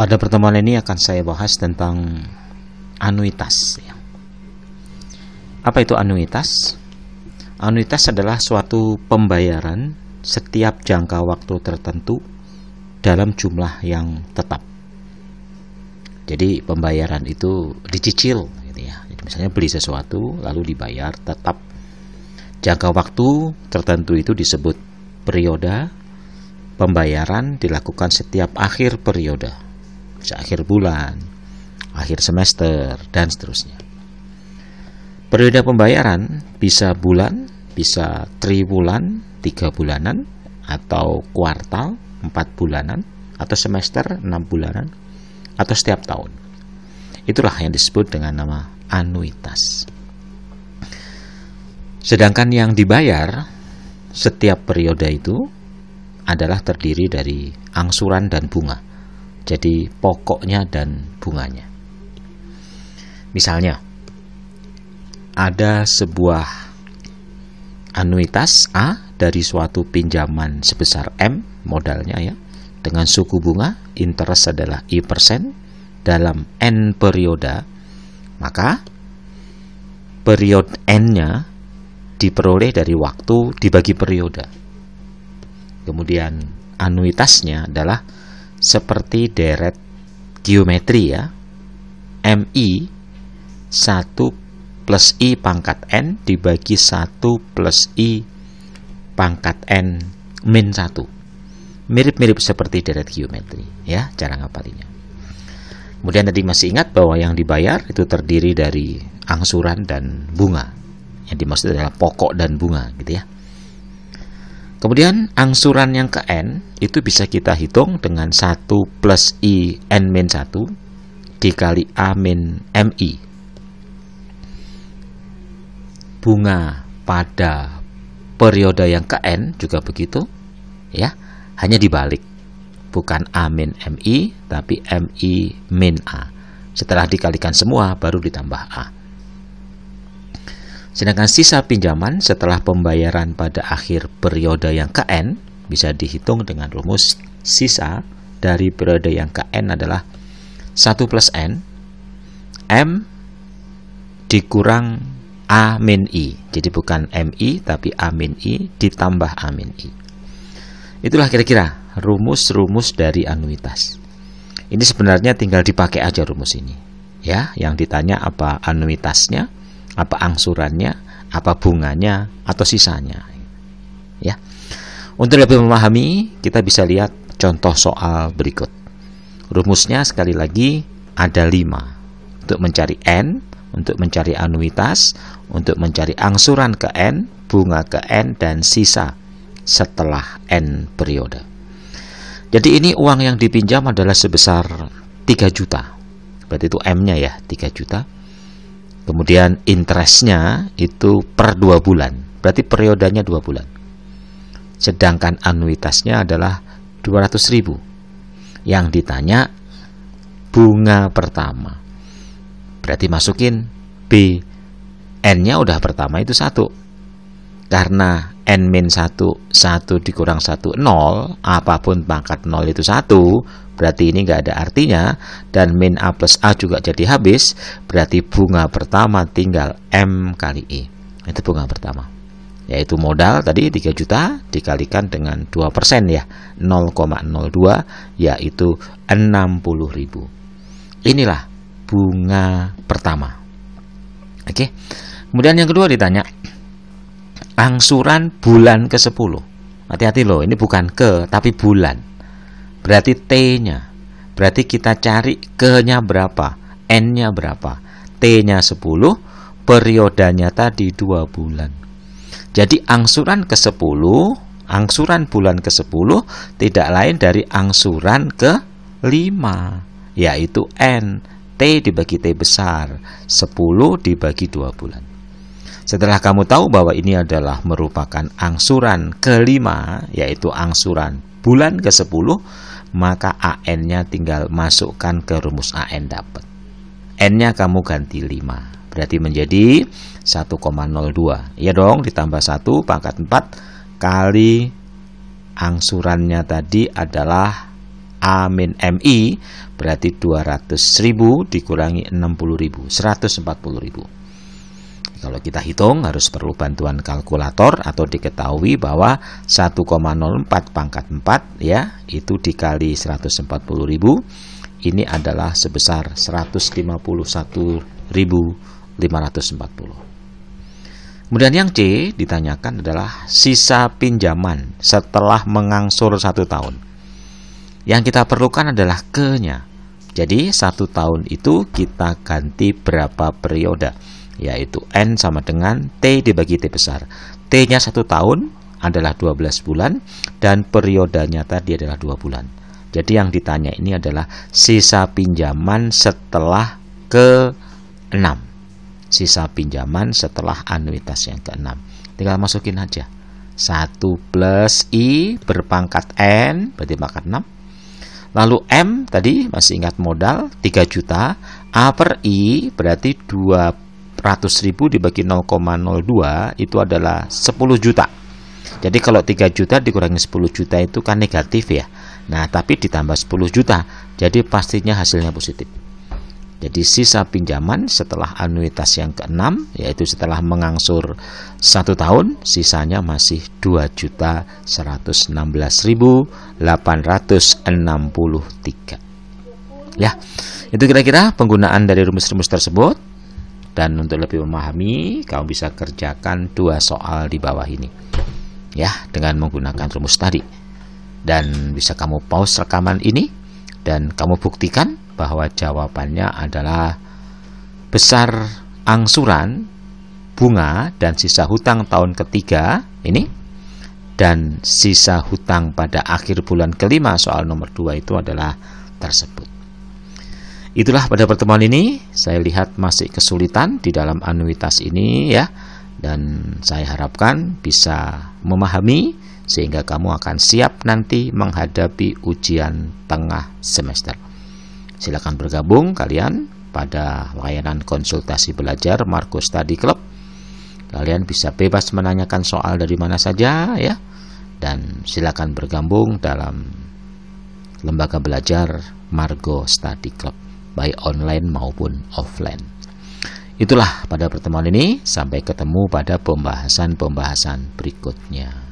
Pada pertemuan ini akan saya bahas tentang anuitas. Apa itu anuitas? Anuitas adalah suatu pembayaran setiap jangka waktu tertentu dalam jumlah yang tetap. Jadi pembayaran itu dicicil, gitu ya. Jadi misalnya beli sesuatu lalu dibayar tetap. Jangka waktu tertentu itu disebut periode. Pembayaran dilakukan setiap akhir periode, bisa akhir bulan, akhir semester, dan seterusnya. Periode pembayaran bisa bulan, bisa triwulan, 3 bulanan, atau kuartal, 4 bulanan, atau semester, 6 bulanan, atau setiap tahun. Itulah yang disebut dengan nama anuitas. Sedangkan yang dibayar setiap periode itu adalah terdiri dari angsuran dan bunga. Jadi pokoknya dan bunganya. Misalnya, ada sebuah anuitas A dari suatu pinjaman sebesar M, modalnya ya, dengan suku bunga, interest adalah I% dalam N periode, maka periode N-nya diperoleh dari waktu dibagi periode. Kemudian anuitasnya adalah seperti deret geometri ya. MI 1 plus I pangkat N dibagi 1 plus I pangkat N min 1. Mirip-mirip seperti deret geometri ya, cara ngapalinya. Kemudian tadi masih ingat bahwa yang dibayar itu terdiri dari angsuran dan bunga. Yang dimaksud adalah pokok dan bunga gitu ya. Kemudian angsuran yang ke N itu bisa kita hitung dengan 1 plus I N min 1 dikali A min MI. Bunga pada periode yang ke N juga begitu ya, hanya dibalik, bukan A min MI tapi MI min A. Setelah dikalikan semua baru ditambah A. Sedangkan sisa pinjaman setelah pembayaran pada akhir periode yang ke N bisa dihitung dengan rumus sisa dari periode yang ke N adalah 1 plus N M dikurang A min I. Jadi bukan MI tapi A min I ditambah A min I. Itulah kira-kira rumus-rumus dari anuitas. Ini sebenarnya tinggal dipakai aja rumus ini. Ya, yang ditanya apa anuitasnya, apa angsurannya, apa bunganya, atau sisanya. Ya. Untuk lebih memahami, kita bisa lihat contoh soal berikut. Rumusnya sekali lagi ada 5. Untuk mencari N, untuk mencari anuitas, untuk mencari angsuran ke N, bunga ke N, dan sisa setelah N periode. Jadi ini uang yang dipinjam adalah sebesar 3 juta. Berarti itu M-nya ya, 3 juta. Kemudian interestnya itu per 2 bulan. Berarti periodenya 2 bulan. Sedangkan anuitasnya adalah 200.000. Yang ditanya bunga pertama. Berarti masukin B. N-nya udah pertama itu 1. Karena N min 1 dikurang 1 0, apapun pangkat 0 itu 1, berarti ini nggak ada artinya, dan min A plus A juga jadi habis, berarti bunga pertama tinggal M kali I. Itu bunga pertama, yaitu modal tadi 3 juta dikalikan dengan 2% ya, 0,02, yaitu 60.000. Inilah bunga pertama. Oke. Kemudian yang kedua ditanya angsuran bulan ke-10. Hati-hati loh, ini bukan ke tapi bulan. Berarti T-nya. Berarti kita cari ke-nya berapa, N-nya berapa. T-nya 10, periodenya tadi 2 bulan. Jadi angsuran ke-10, angsuran bulan ke-10 tidak lain dari angsuran ke-5, yaitu N. T dibagi T besar, 10 dibagi 2 bulan. Setelah kamu tahu bahwa ini adalah merupakan angsuran ke-5, yaitu angsuran bulan ke-10, maka AN-nya tinggal masukkan ke rumus AN dapat. N-nya kamu ganti 5. Berarti menjadi 1,02. Ya dong, ditambah 1 pangkat 4 kali angsurannya tadi adalah A-MI berarti 200.000 dikurangi 60.000, 140.000. Kalau kita hitung harus perlu bantuan kalkulator atau diketahui bahwa 1,04 pangkat 4 ya, itu dikali 140.000 ini adalah sebesar 151.540. Kemudian yang C ditanyakan adalah sisa pinjaman setelah mengangsur 1 tahun. Yang kita perlukan adalah ke-nya. Jadi 1 tahun itu kita ganti berapa periode, yaitu N sama dengan T dibagi T besar. T-nya 1 tahun adalah 12 bulan dan periodenya tadi adalah 2 bulan. Jadi yang ditanya ini adalah sisa pinjaman setelah ke-6. Sisa pinjaman setelah anuitas yang ke-6. Tinggal masukin aja. 1 plus I berpangkat N berarti pangkat 6. Lalu M tadi masih ingat modal 3 juta. A per I berarti 200.000 dibagi 0,02 itu adalah 10 juta. Jadi kalau 3 juta dikurangi 10 juta itu kan negatif ya. Nah tapi ditambah 10 juta jadi pastinya hasilnya positif. Jadi sisa pinjaman setelah anuitas yang ke-6 yaitu setelah mengangsur 1 tahun sisanya masih 2.116.863. Ya, itu kira-kira penggunaan dari rumus-rumus tersebut. Dan untuk lebih memahami kamu bisa kerjakan 2 soal di bawah ini ya dengan menggunakan rumus tadi. Dan bisa kamu pause rekaman ini dan kamu buktikan bahwa jawabannya adalah besar angsuran bunga dan sisa hutang tahun ketiga ini dan sisa hutang pada akhir bulan kelima soal nomor 2 itu adalah tersebut. Itulah pada pertemuan ini saya lihat masih kesulitan di dalam anuitas ini ya, dan saya harapkan bisa memahami sehingga kamu akan siap nanti menghadapi ujian tengah semester. Silakan bergabung kalian pada layanan konsultasi belajar Margo Study Club. Kalian bisa bebas menanyakan soal dari mana saja ya. Dan silakan bergabung dalam lembaga belajar Margo Study Club baik online maupun offline. Itulah pada pertemuan ini, sampai ketemu pada pembahasan-pembahasan berikutnya.